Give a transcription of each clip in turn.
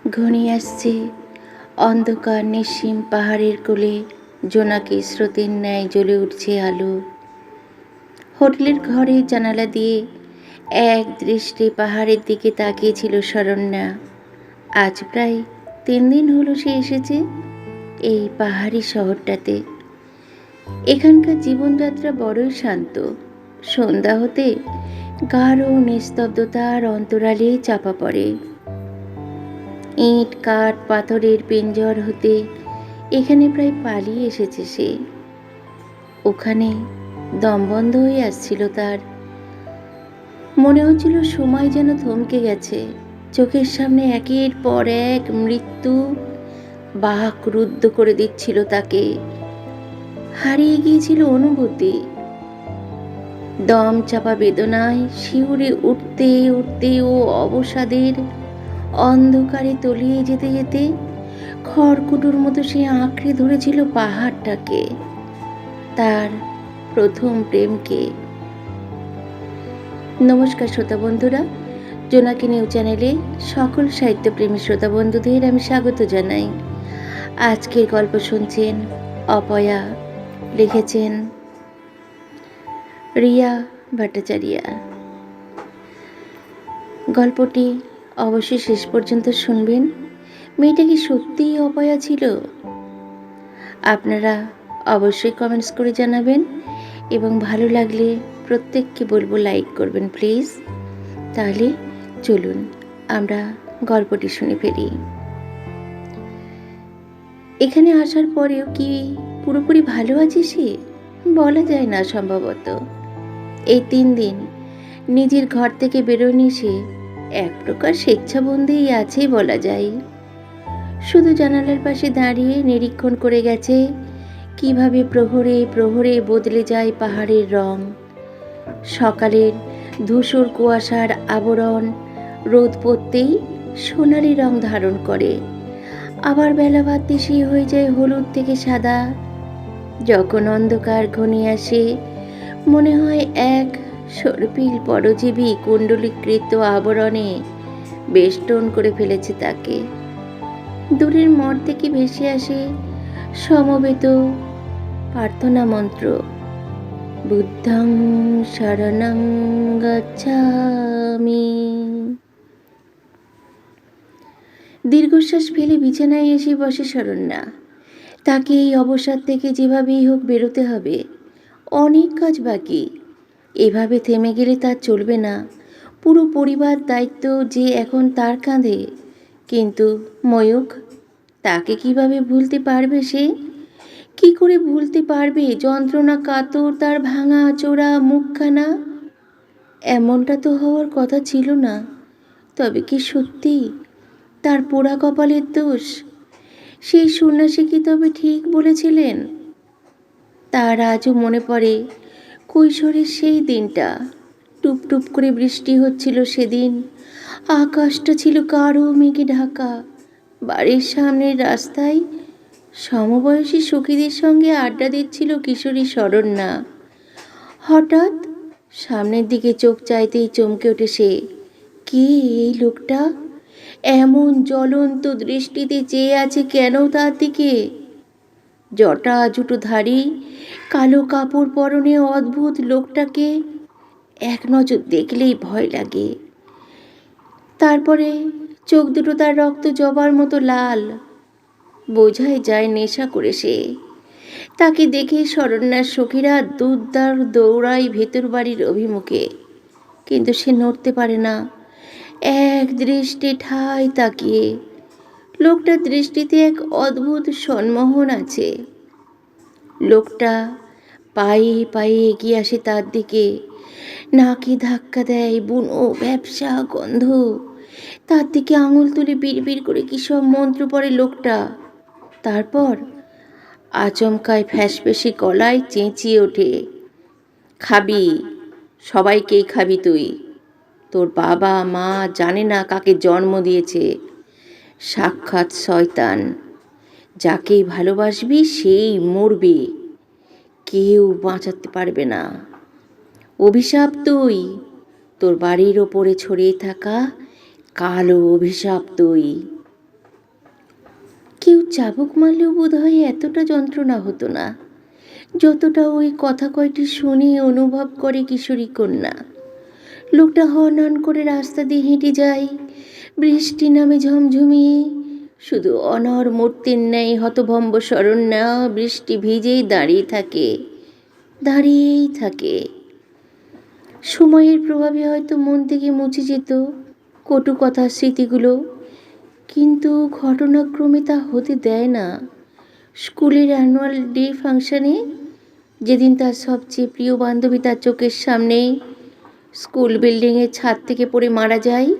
ঘনিয়ে আসছে অন্ধকার নিঃসীম পাহাড়ের কোলে জোনাকি স্রোতের ন্যায় জ্বলে উঠছে আলো। হোটেলের ঘরের জানালা দিয়ে এক দৃষ্টি পাহাড়ের দিকে তাকিয়েছিল শরণ্যা। আজ প্রায় 3 দিন হলো সে এসেছে এই পাহাড়ি শহরটাতে। এখানকার জীবনযাত্রা বড়ই শান্ত। সন্ধ্যা হতে গাঢ় নিস্তব্ধতার অন্তরালে চাপা পড়ে। ইট কাঠ পাথরের পিঞ্জর হতে এখানে প্রায় পালিয়ে এসেছে সে। ওখানে দম বন্ধ হয়ে আসছিল তার। মনে হচ্ছিল সময় যেন থমকে গেছে। চোখের সামনে একের পর এক মৃত্যু বাঁক রুদ্ধ করে দিচ্ছিল তাকে। হারিয়ে গিয়েছিল অনুভূতি। দম চাপা বেদনায় শিউরে উঠতে উঠতে ও অবসাদের অন্ধকারে তলিয়ে যেতে যেতে খড়কুটোর মতো সে আঁকড়ে ধরেছিল পাহাড়টাকে, তার প্রথম প্রেমকে। নমস্কার শ্রোতা বন্ধুরা, জোনাকি নিউজ চ্যানেলে সকল সাহিত্যপ্রেমী শ্রোতা বন্ধুদের আমি স্বাগত জানাই। আজকের গল্প শুনছেন অপয়া, লিখেছেন রিয়া ভট্টাচার্য। গল্পটি অবশ্যই শেষ পর্যন্ত শুনবেন। মেয়েটা কি সত্যিই অপয়া ছিল? আপনারা অবশ্যই কমেন্টস করে জানাবেন এবং ভালো লাগলে প্রত্যেককে বলবো লাইক করবেন প্লিজ। তাহলে চলুন আমরা গল্পটি শুনে ফেলি। এখানে আসার পরেও কি পুরোপুরি ভালো আছে সে? বলা যায় না সম্ভবত। এই 3 দিন নিজের ঘর থেকে বেরোয়নি সে। এক প্রকার স্বেচ্ছাবন্দিই আছে বলা যায়। শুধু জানালার পাশে দাঁড়িয়ে নিরীক্ষণ করে গেছে কিভাবে প্রহরে প্রহরে বদলে যায় পাহাড়ের রং। সকালের ধূসর কুয়াশার আবরণ রোদ পড়তেই সোনালি রং ধারণ করে, আবার বেলা বাড়তে সে হয়ে যায় হলুদ থেকে সাদা। যখন অন্ধকার ঘনিয়ে আসে মনে হয় এক সর্পিল পরজীবী কুণ্ডলীকৃত আবরণে বেষ্টন করে ফেলেছে তাকে। দূরের মঠ থেকে ভেসে আসে সমবেত প্রার্থনা মন্ত্র, বুদ্ধং শরণং গচ্ছামি। দীর্ঘশ্বাস ফেলে বিছানায় এসে বসে শরণ্যা। তাকে এই অবসাদ থেকে যেভাবেই হোক বেরোতে হবে। অনেক কাজ বাকি। এভাবে থেমে গেলে তার চলবে না। পুরো পরিবার দায়িত্ব যে এখন তার কাঁধে। কিন্তু ময়ূখ, তাকে কিভাবে ভুলতে পারবে সে? কি করে ভুলতে পারবে যন্ত্রণা কাতর তার ভাঙা চোরা মুখখানা? এমনটা তো হওয়ার কথা ছিল না। তবে কি সত্যি তার পোড়া কপালের দোষ? সেই সন্ন্যাসী কি তবে ঠিক বলেছিলেন? তার আজও মনে পড়ে কৈশোরের সেই দিনটা। টুপ টুপ করে বৃষ্টি হচ্ছিল সেদিন। আকাশটা ছিল গাঢ় মেঘে ঢাকা। বাড়ির সামনের রাস্তায় সমবয়সী সখীদের সঙ্গে আড্ডা দিচ্ছিল কিশোরী শরণ্যা। হঠাৎ সামনের দিকে চোখ চাইতেই চমকে ওঠে সে। কে এই লোকটা? এমন জ্বলন্ত দৃষ্টিতে চেয়ে আছে কেন তার দিকে? জটা জুটোধারী কালো কাপড় পরনে অদ্ভুত লোকটাকে এক নজর দেখলেই ভয় লাগে। তারপরে চোখ দুটো তার রক্ত জবার মতো লাল। বোঝাই যায় নেশা করে সে। তাকে দেখে শরণ্যার সখীরা দুধদার দৌড়ায় ভেতর বাড়ির অভিমুখে। কিন্তু সে নড়তে পারে না, এক দৃষ্টি ঠায় তাকিয়ে। লোকটার দৃষ্টিতে এক অদ্ভুত সম্মোহন আছে। লোকটা পায়ে পায়ে এগিয়ে আসে তার দিকে। নাকে ধাক্কা দেয় বুনো ব্যবসা গন্ধ। তার দিকে আঙুল তুলে বিড়বিড় করে কি সব মন্ত্র পড়ে লোকটা। তারপর আচমকায় ফ্যাঁসফেঁসে গলায় চেঁচিয়ে ওঠে, খাবি? সবাইকেই খাবি তুই? তোর বাবা মা জানে না কাকে জন্ম দিয়েছে। সাক্ষাৎ শয়তান। যাকেই ভালোবাসবি সেই মরবে, কেউ বাঁচাতে পারবে না। অভিশাপ তুই, তোর বাড়ির ওপরে ছড়িয়ে থাকা কালো অভিশাপ তুই। কেউ চাবুক মারলেও বোধ হয় এতটা যন্ত্রণা হতো না যতটা ওই কথা কয়টি শুনে অনুভব করে কিশোরী কন্যা। লোকটা হন হন করে রাস্তা দিয়ে হেঁটে যায়, বৃষ্টি নামে ঝমঝমিয়ে। শুধু অনর মূর্তির ন্যায় হতভম্ব শরণ্যা বৃষ্টি ভিজেই দাঁড়িয়ে থাকে, দাঁড়িয়েই থাকে। সময়ের প্রভাবে হয়তো মন থেকে মুছে যেত কটু কথার স্মৃতিগুলো, কিন্তু ঘটনাক্রমে তা হতে দেয় না। স্কুলের অ্যানুয়াল ডে ফাংশনে যেদিন তার সবচেয়ে প্রিয় বান্ধবী তার চোখের সামনে স্কুল বিল্ডিংয়ের ছাদ থেকে পড়ে মারা যায়,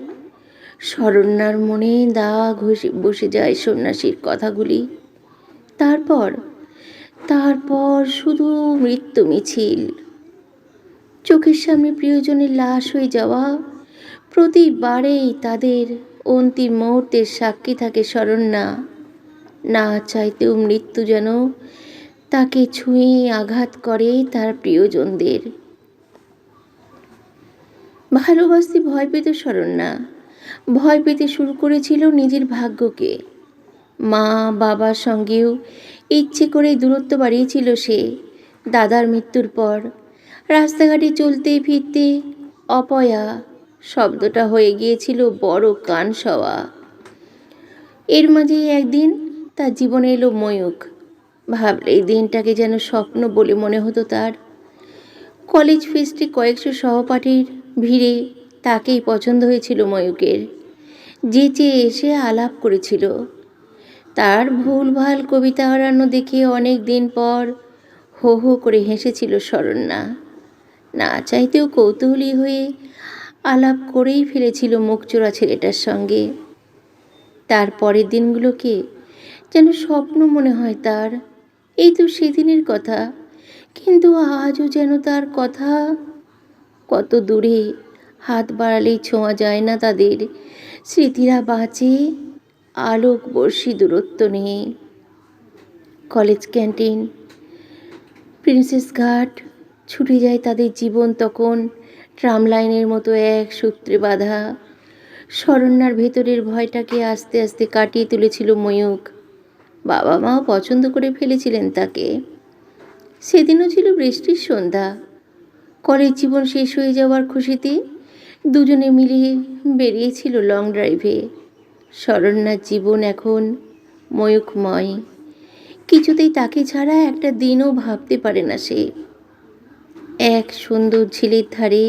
শরণ্যার মনে দাগ বসে যায় সন্ন্যাসীর কথাগুলি। তারপর তারপর শুধু মৃত্যু মিছিল। চোখের সামনে প্রিয়জনের লাশ হয়ে যাওয়া, প্রতিবারেই তাদের অন্তিম মুহূর্তের সাক্ষী থাকে শরণ্যা। না চাইতেও মৃত্যু যেন তাকে ছুঁয়ে আঘাত করে তার প্রিয়জনদের। ভালোবাসতে ভয় পেত শরণ্যা, ভয় পেতে শুরু করেছিল নিজের ভাগ্যকে। মা বাবার সঙ্গেও ইচ্ছে করেই দূরত্ব বাড়িয়েছিল সে। দাদার মৃত্যুর পর রাস্তাঘাটে চলতে ফিরতে অপয়া শব্দটা হয়ে গিয়েছিল বড় কান সওয়া। এর মাঝে একদিন তার জীবনে এলো ময়ূক। ভাবলেই দিনটাকে যেন স্বপ্ন বলে মনে হতো তার। কলেজ ফেস্টে কয়েকশো সহপাঠীর ভিড়ে তাকেই পছন্দ হয়েছিল ময়ূকের। যেচে এসে আলাপ করেছিল। তার ভুলভাল কবিতা হারানো দেখে অনেক দিন পর হো হো করে হেসেছিল শরণ্যা। না চাইতেও কৌতূহলী হয়ে আলাপ করেই ফেলেছিল মুখচোরা ছেলেটার সঙ্গে। তার পরের দিনগুলোকে যেন স্বপ্ন মনে হয় তার। এই তো সেদিনের কথা, কিন্তু আজও যেন তার কথা কত দূরে, হাত বাড়ালেই ছোঁয়া যায় না তাদের। স্মৃতিরা বাঁচে আলোক বর্ষী দূরত্ব নিয়ে। কলেজ ক্যান্টিন, প্রিন্সেস ঘাট, ছুটে যায় তাদের জীবন তখন ট্রাম লাইনের মতো এক সূত্রে বাঁধা। শরণ্যার ভেতরের ভয়টাকে আস্তে আস্তে কাটিয়ে তুলেছিল ময়ূক। বাবা মাও পছন্দ করে ফেলেছিলেন তাকে। সেদিনও ছিল বৃষ্টির সন্ধ্যা। কলেজ জীবন শেষ হয়ে যাওয়ার খুশিতে দুজনে মিলে বেরিয়েছিল লং ড্রাইভে। শরণ্যার জীবন এখন ময়ূকময়। কিছুতেই তাকে ছাড়া একটা দিনও ভাবতে পারে না সে। এক সুন্দর ঝিলের ধারে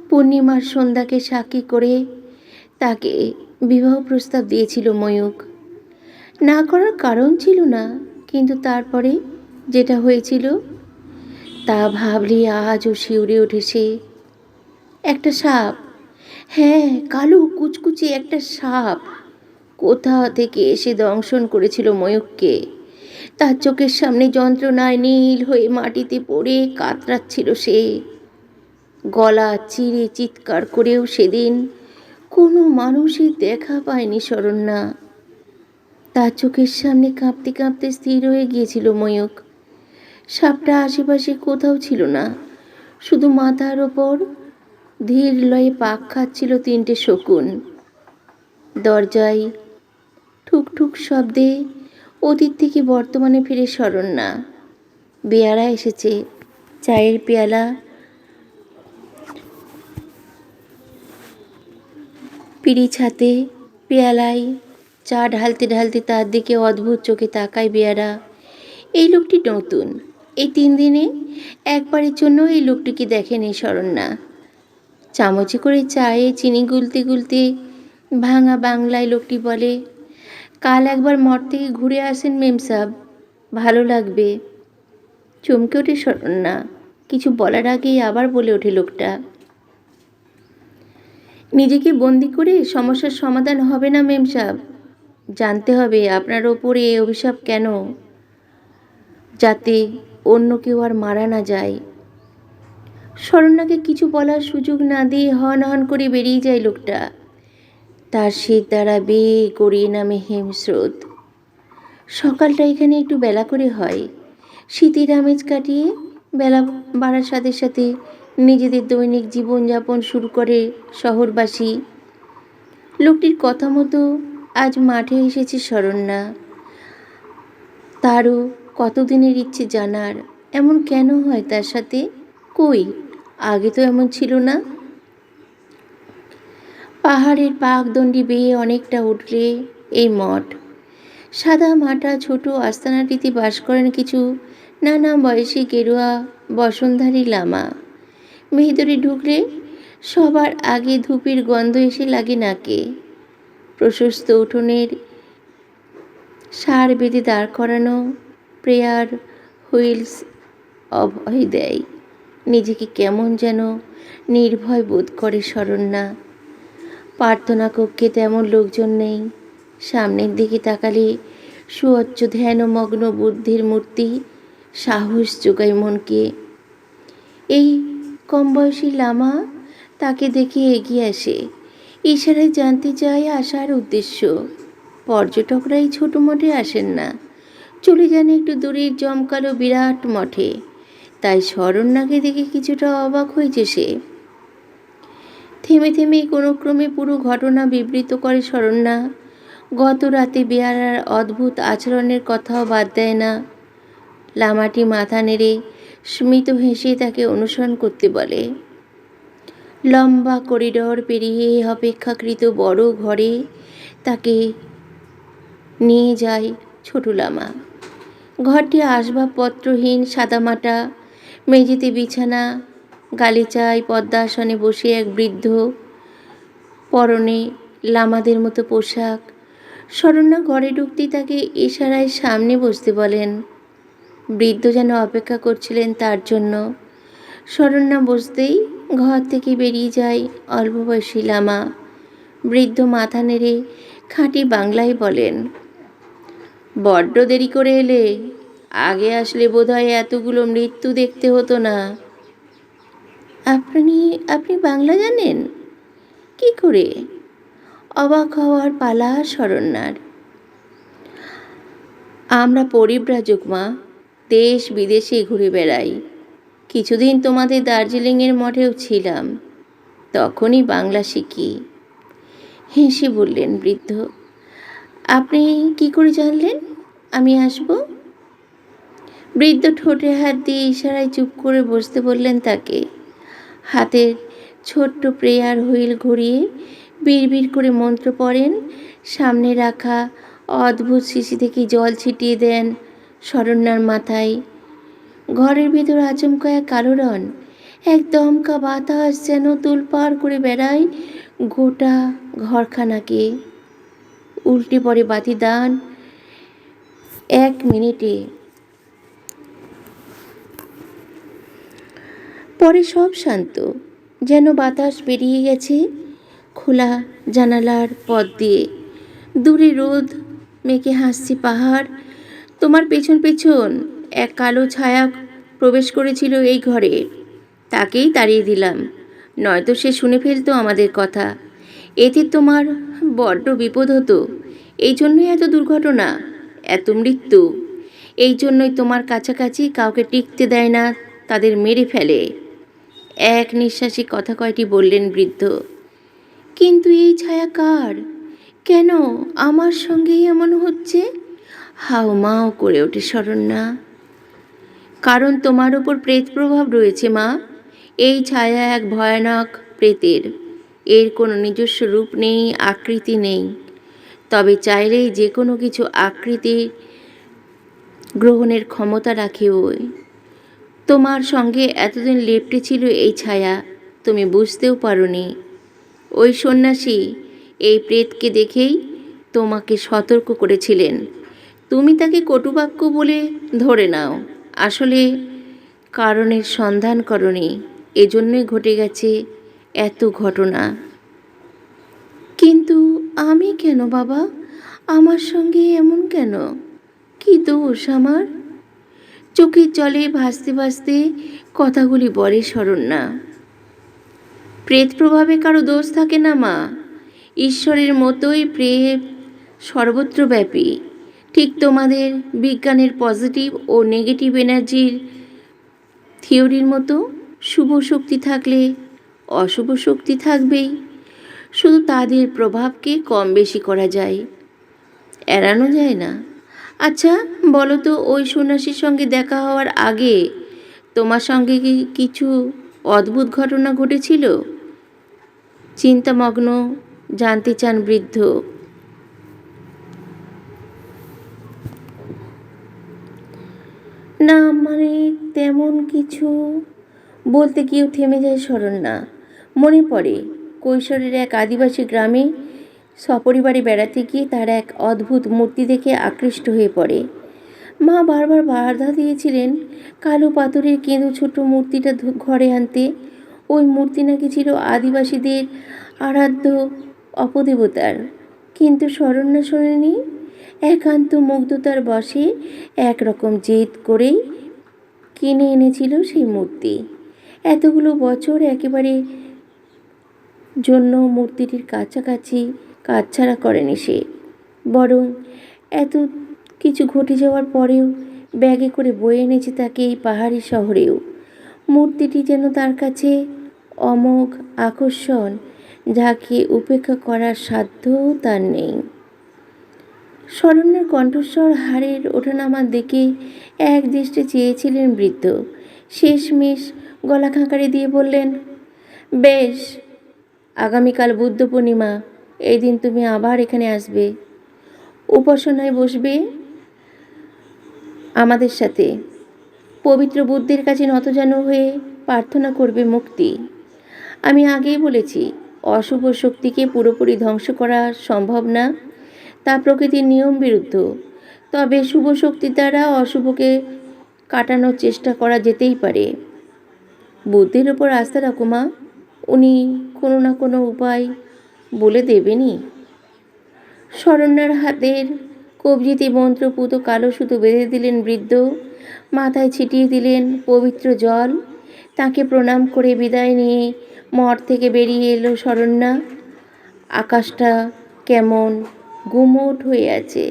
পূর্ণিমার সন্ধ্যাকে সাক্ষী করে তাকে বিবাহ প্রস্তাব দিয়েছিল ময়ূক। না করার কারণ ছিল না, কিন্তু তারপরে যেটা হয়েছিল তা ভাবলে আজও শিউরে ওঠে সে। একটা সাপ, হ্যাঁ কালো কুচকুচে একটা সাপ কোথা থেকে এসে দংশন করেছিল ময়ূককে। তার চোখের সামনে যন্ত্রণায় নীল হয়ে মাটিতে পড়ে কাতরাচ্ছিল সে। গলা চিরে চিৎকার করেও সেদিন কোনো মানুষই দেখা পায়নি শরণ্যা। তার চোখের সামনে কাঁপতে কাঁপতে স্থির হয়ে গিয়েছিল ময়ূক। সাপটা আশেপাশে কোথাও ছিল না, শুধু মাথার ওপর ধীর লয়ে পাক খাচ্ছিল তিনটে শকুন। দরজায় ঠুকঠুক শব্দে অতীত থেকে বর্তমানে ফিরে শরণ্যা। বেয়ারা এসেছে, চায়ের পেয়ালা পিড়ি ছাতে, পেয়ালায় চা ঢালতে ঢালতে তার দিকে অদ্ভুত চোখে তাকায় বেয়ারা। এই লোকটি নতুন, এই 3 দিনে একবারের জন্য এই লোকটিকে দেখেনি শরণ্যা। চামচে করে চায়ে চিনি গুলতে গুলতে ভাঙা বাংলায় লোকটি বলে, কাল একবার মঠ থেকে ঘুরে আসেন মেম সাহেব, ভালো লাগবে। চমকে ওঠে শরণ্যা। কিছু বলার আগেই আবার বলে ওঠে লোকটা, নিজেকে বন্দি করে সমস্যার সমাধান হবে না মেম সাহেব। জানতে হবে আপনার ওপরে এ অভিশাপ কেন, যাতে অন্য কেউ আর মারা না যায়। শরণ্যাকে কিছু বলার সুযোগ না দিয়ে হন হন করে বেরিয়ে যায় লোকটা। তার শীত দ্বারা বেয়ে গড়িয়ে নামে হিমস্রোত। সকালটা এখানে একটু বেলা করে হয়। শীতের আমেজ কাটিয়ে বেলা বাড়ার সাথে সাথে নিজেদের দৈনিক জীবনযাপন শুরু করে শহরবাসী। লোকটির কথা মতো আজ মাঠে এসেছে শরণ্যা। তারও কতদিনের ইচ্ছে জানার, এমন কেন হয় তার সাথে? কই, আগে তো এমন ছিল না। পাহাড়ের পাকদণ্ডি বেয়ে অনেকটা উঠলে এই মঠ। সাদা মাটা ছোট আস্তানাটিতে বাস করেন কিছু নানা বয়সী গেরুয়া বসনধারী লামা। ভেতরে ঢুকলে সবার আগে ধূপের গন্ধ এসে লাগে নাকে। প্রশস্ত উঠোনের সার বেঁধে দাঁড় করানো প্রেয়ার হুইলস অভয় দেয়। নিজেকে কেমন যেন নির্ভয় বোধ করে শরণ্যা। প্রার্থনা কক্ষে তেমন লোকজন নেই। সামনের দিকে তাকালে সুউচ্চ ধ্যানমগ্ন বুদ্ধির মূর্তি সাহস যোগায় মনকে। এই কম বয়সী লামা তাকে দেখে এগিয়ে আসে, ইশারায় জানতে চায় আসার উদ্দেশ্য। পর্যটকরা এই ছোট মঠে আসেন না, চলে যান একটু দূরের জমকালো বিরাট মঠে। তাই শরণ্যাকে দেখে কিছুটা অবাক হয়েছে সে। থেমে থেমে কোনো ক্রমে পুরো ঘটনা বিবৃত করে শরণ্যা। গত রাতে বেয়ারার অদ্ভুত আচরণের কথাও বাদ দেয় না। লামাটি মাথা নেড়ে স্মিত হেসে তাকে অনুসরণ করতে বলে। লম্বা করিডর পেরিয়ে অপেক্ষাকৃত বড় ঘরে তাকে নিয়ে যায় ছোট লামা। ঘরটি আসবাবপত্রহীন, সাদামাটা। মেঝেতে বিছানা, গালিচায় পদ্মাসনে বসে এক বৃদ্ধ, পরনে লামাদের মতো পোশাক। শরণ্যা ঘরে ঢুকতেই তাকে ইশারায় সামনে বসতে বলেন। বৃদ্ধ যেন অপেক্ষা করছিলেন তার জন্য। শরণ্যা বসতেই ঘর থেকে বেরিয়ে যায় অল্প বয়সী লামা। বৃদ্ধ মাথা নেড়ে খাঁটি বাংলায় বলেন, বড্ড দেরি করে এলে, আগে আসলে বোধহয় এতগুলো মৃত্যু দেখতে হতো না। আপনি আপনি বাংলা জানেন? কি করে? অবাক হওয়ার পালা শরণ্যার। আমরা পরিব্রাজক মা, দেশ বিদেশে ঘুরে বেড়াই। কিছুদিন তোমাদের দার্জিলিংয়ের মঠেও ছিলাম, তখনই বাংলা শিখি। হেসে বললেন বৃদ্ধ। আপনি কি করে জানলেন আমি আসব? বৃদ্ধ ঠোঁটে হাত দিয়ে ইশারায় চুপ করে বসতে বললেন তাকে। হাতের ছোট্ট প্রেয়ার হুইল ঘুরিয়ে বিড়বিড় করে মন্ত্র পড়েন। সামনে রাখা অদ্ভুত শিশি থেকে জল ছিটিয়ে দেন শরণ্যার মাথায়। ঘরের ভেতর আচমকা এক আলোড়ন, এক দমকা বাতাস যেন তোলপাড় করে বেড়ায় গোটা ঘরখানাকে। উল্টে পড়ে বাতি দান। 1 মিনিটে পরে সব শান্ত, যেন বাতাস বেরিয়ে গেছে খোলা জানালার পথ দিয়ে। দূরে রোদ মেঘে হাসছে পাহাড়। তোমার পেছন পেছন এক কালো ছায়া প্রবেশ করেছিল এই ঘরে, তাকেই তাড়িয়ে দিলাম, নয়তো সে শুনে ফেলতো আমাদের কথা। এতে তোমার বড্ড বিপদ হতো। এই জন্যই এত দুর্ঘটনা, এত মৃত্যু। এই জন্যই তোমার কাছাকাছি কাউকে টিকতে দেয় না, তাদের মেরে ফেলে। এক নিঃশ্বাসে কথা কয়টি বললেন বৃদ্ধ। কিন্তু এই ছায়া কার? কেন আমার সঙ্গেই এমন হচ্ছে? হাউমাউ করে ওঠে শরণ্যা। কারণ তোমার ওপর প্রেত প্রভাব রয়েছে মা। এই ছায়া এক ভয়ানক প্রেতের। এর কোনো নিজস্ব রূপ নেই, আকৃতি নেই, তবে চাইলেই যে কোনো কিছু আকৃতি গ্রহণের ক্ষমতা রাখে ওই। তোমার সঙ্গে এতদিন লেপ্টে ছিল এই ছায়া, তুমি বুঝতেও পারোনি। ওই সন্ন্যাসী এই প্রেতকে দেখেই তোমাকে সতর্ক করেছিলেন। তুমি তাকে কটুবাক্য বলে ধরে নাও, আসলে কারণের সন্ধান করনি। এজন্যই ঘটে গেছে এত ঘটনা। কিন্তু আমি কেন বাবা? আমার সঙ্গে এমন কেন? কি দোষ আমার? চোখের জলে ভাসতে ভাসতে কথাগুলি বলে শরণ্যা। প্রেত প্রভাবে কারো দোষ থাকে না মা। ঈশ্বরের মতোই প্রেত সর্বত্র ব্যাপী। ঠিক তোমাদের বিজ্ঞানের পজিটিভ ও নেগেটিভ এনার্জির থিওরির মতো শুভ শক্তি থাকলে অশুভ শক্তি থাকবেই। শুধু তাদের প্রভাবকে কম বেশি করা যায়, এড়ানো যায় না। আচ্ছা, বলো তো, ওই সন্ন্যাসীর সঙ্গে দেখা হওয়ার আগে তোমার সঙ্গে কি কিছু অদ্ভুত ঘটনা ঘটেছিল? চিন্তামগ্ন জানতে চান বৃদ্ধ। না, মানে তেমন কিছু বলতে গিয়েও থেমে যায় শরণ্যা। মনে পড়ে কৈশোরের এক আদিবাসী গ্রামে সপরিবারে বেড়াতে গিয়ে তার এক অদ্ভুত মূর্তি দেখে আকৃষ্ট হয়ে পড়ে। মা বারবার বাধা দিয়েছিলেন কালো পাথরের কেঁদো ছোট মূর্তিটা ঘরে আনতে। ওই মূর্তি নাকি ছিল আদিবাসীদের আরাধ্য অপদেবতার। কিন্তু শরণ্যা শোনেনি। একান্ত মুগ্ধতার বশে একরকম জেদ করেই কিনে এনেছিল সেই মূর্তি। এতগুলো বছর একেবারে জন্য মূর্তিটির কাছাকাছি কাছছাড়া করেনি সে, বরং এত কিছু ঘটে যাওয়ার পরেও ব্যাগে করে বয়ে এনেছে তাকে এই পাহাড়ি শহরেও। মূর্তিটি যেন তার কাছে অমোঘ আকর্ষণ, যাকে উপেক্ষা করার সাধ্যও তার নেই। শরণ্যার কণ্ঠস্বর হাড়ের ওঠানামা দেখে এক দৃষ্টে চেয়েছিলেন বৃদ্ধ। শেষমেশ গলা খাঁকারি দিয়ে বললেন, বেশ, আগামীকাল বুদ্ধ পূর্ণিমা। এই দিন তুমি আবার এখানে আসবে, উপাসনায় বসবে আমাদের সাথে। পবিত্র বুদ্ধের কাছে নতজানু হয়ে প্রার্থনা করবে মুক্তি। আমি আগেই বলেছি, অশুভ শক্তিকে পুরোপুরি ধ্বংস করা সম্ভব না, তা প্রকৃতির নিয়ম বিরুদ্ধ। তবে শুভ শক্তি দ্বারা অশুভকে কাটানোর চেষ্টা করা যেতেই পারে। বুদ্ধের ওপর আস্থা রাখো মা, উনি কোনো না কোনো উপায় বলে দেবেনই। শরণ্যার হাতের কবজিতে মন্ত্রপুত কালো সুতো বেঁধে দিলেন বৃদ্ধ। মাথায় ছিটিয়ে দিলেন পবিত্র জল। তাকে প্রণাম করে বিদায় নিয়ে মঠ থেকে বেরিয়ে এলো শরণ্যা। আকাশটা কেমন গুমোট হয়ে আছে,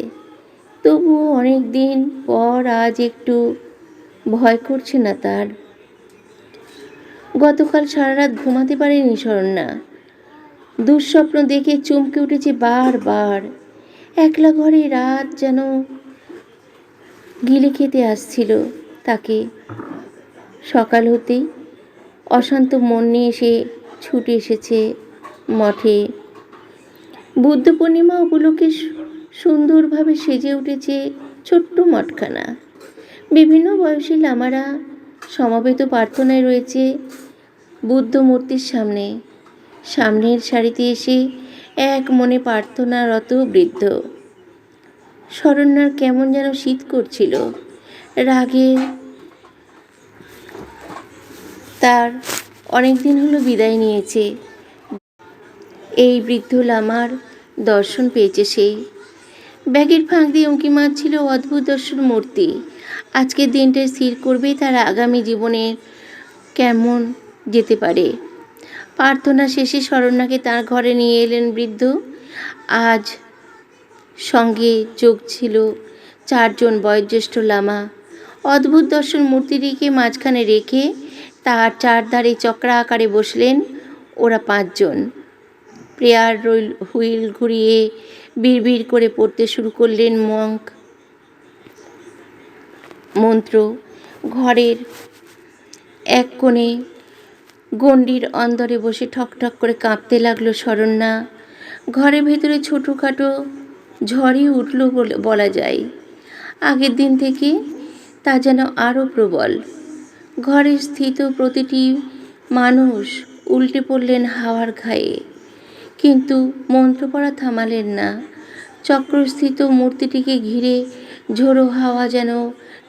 তবুও অনেক দিন পর আজ একটু ভয় করছে না তার। গতকাল সারা রাত ঘুমাতে পারেনি শরণ্যা। দুঃস্বপ্ন দেখে চমকে উঠেছে বারবার। একলা ঘরে রাত যেন গিলে খেতে আসছিল তাকে। সকাল হতেই অশান্ত মন নিয়ে সে ছুটে এসেছে মঠে। বুদ্ধ পূর্ণিমা উপলক্ষে সুন্দরভাবে সেজে উঠেছে ছোট্ট মঠখানা। বিভিন্ন বয়সী লামারা সমবেত প্রার্থনায় রয়েছে বুদ্ধ মূর্তির সামনে। সামনের সারিতে এসে এক মনে প্রার্থনারত বৃদ্ধ। শরণ্যার কেমন যেন শীত করছিল। রাগে তার অনেক দিন হলো বিদায় নিয়েছে। এই বৃদ্ধ লামার দর্শন পেয়েছে সে। ব্যাগের ফাঁক দিয়ে উঁকি মারছিল অদ্ভুত দর্শন মূর্তি। আজকের দিনটা স্থির করবে তার আগামী জীবনের কেমন যেতে পারে। প্রার্থনা শেষে শরণ্যাকে তার ঘরে নিয়ে এলেন বৃদ্ধ। আজ সঙ্গে যোগ ছিল 4 জন বয়োজ্যেষ্ঠ লামা। অদ্ভুত দর্শন মূর্তিটিকে মাঝখানে রেখে তার চারধারে চক্রা আকারে বসলেন ওরা 5 জন। প্রেয়ার হুইল ঘুরিয়ে বিড়বিড় করে পড়তে শুরু করলেন মন্ত্র। ঘরের এক কোণে গণ্ডির অন্দরে বসে ঠকঠক করে কাঁপতে লাগলো শরণ্যা। ঘরের ভেতরে ছোটোখাটো ঝড়ই উঠল বলা যায়। আগের দিন থেকে তা যেন আরও প্রবল। ঘরে স্থিত প্রতিটি মানুষ উল্টে পড়লেন হাওয়ার ঘায়ে, কিন্তু মন্ত্র পড়া থামালেন না। চক্রস্থিত মূর্তিটিকে ঘিরে ঝোড়ো হাওয়া যেন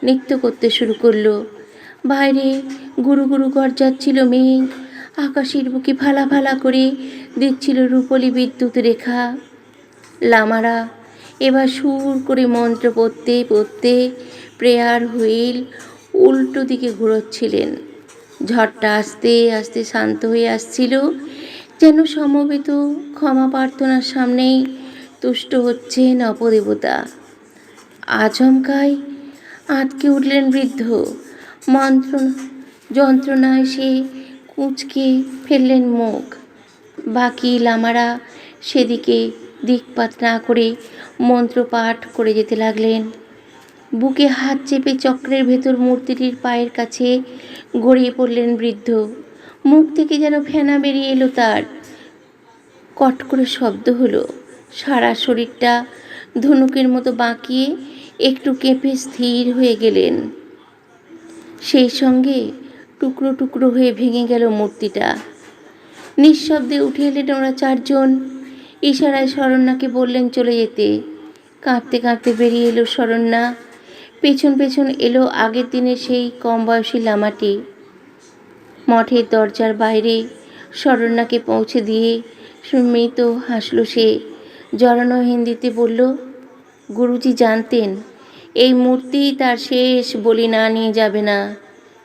নৃত্য করতে শুরু করলো। বাইরে গুরু গুরু গর্জাচ্ছিল মেঘ। আকাশের বুকে ফালা ফালা করে দিচ্ছিল রূপলি বিদ্যুৎ রেখা। লামারা এবার সুর করে মন্ত্র পড়তে পড়তে প্রেয়ার হুইল উল্টো দিকে ঘুরোচ্ছিলেন। ঝড়টা আস্তে আস্তে শান্ত হয়ে আসছিল, যেন সমবেত ক্ষমা প্রার্থনার সামনেই তুষ্ট হচ্ছেন অপদেবতা। আচমকাই আঁতকে উঠলেন বৃদ্ধ। যন্ত্রণায় সে কুঁচকে ফেললেন মুখ। বাকি লামারা সেদিকে দিকপাত না করে মন্ত্র পাঠ করে যেতে লাগলেন। বুকে হাত চেপে চক্রের ভেতর মূর্তিটির পায়ের কাছে গড়িয়ে পড়লেন বৃদ্ধ। মুখ থেকে যেন ফেনা বেরিয়ে এলো তার। কট করে শব্দ হলো। সারা শরীরটা ধনুকের মতো বাঁকিয়ে একটু কেঁপে স্থির হয়ে গেলেন। সেই সঙ্গে টুকরো টুকরো হয়ে ভেঙে গেল মূর্তিটা। নিঃশব্দে উঠে এলেন ওরা চারজন। ইশারায় শরণ্যাকে বললেন চলে যেতে। কাঁদতে কাঁদতে বেরিয়ে এলো শরণ্যা। পেছন পেছন এলো আগের দিনের সেই কম বয়সী লামাটি। মঠের দরজার বাইরে শরণ্যাকে পৌঁছে দিয়ে মৃত হাসল সে। জড়ানো হিন্দিতে বলল, গুরুজি জানতেন এই মূর্তি তার শেষ বলি না নিয়ে যাবে না,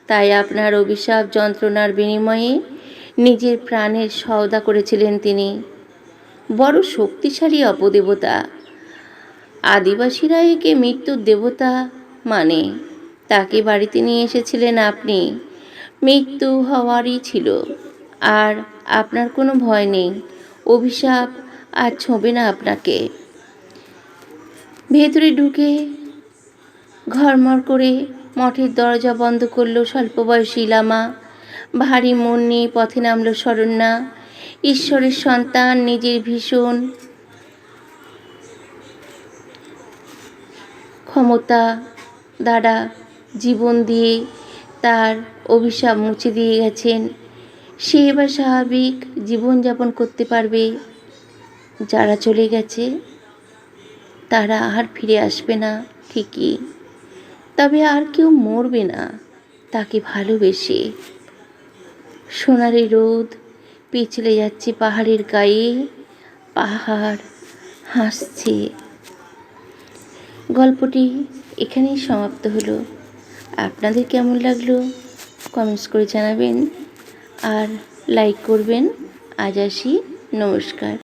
তাই আপনার অভিশাপ যন্ত্রণার বিনিময়ে নিজের প্রাণের সওদা করেছিলেন তিনি। বড় শক্তিশালী অপদেবতা। আদিবাসীরা একে মৃত্যুর দেবতা মানে। তাকে বাড়িতে নিয়ে এসেছিলেন আপনি। মৃত্যু হওয়ারই ছিল। আর আপনার কোনো ভয় নেই, অভিশাপ আর ছোঁবে না আপনাকে। ভেতরে ঢুকে ঘরমর করে মঠের দরজা বন্ধ করল স্বল্পবয়সী লামা। ভারী মন নিয়ে পথে নামল শরণ্যা। ঈশ্বরের সন্তান নিজের ভীষণ ক্ষমতা দ্বারা জীবন দিয়ে তার অভিশাপ মুছে দিয়ে গেছেন। সে এবার স্বাভাবিক জীবনযাপন করতে পারবে। যারা চলে গেছে তারা আর ফিরে আসবে না ঠিকই, তবে আর কেউ মরবে না তাকে ভালোবেসে। সোনালি রোদ পিছলে যাচ্ছে পাহাড়ের গায়ে, পাহাড় হাসছে। গল্পটি এখানেই সমাপ্ত হলো। আপনাদের কেমন লাগলো কমেন্টস করে জানাবেন আর লাইক করবেন। আজ আসি, নমস্কার।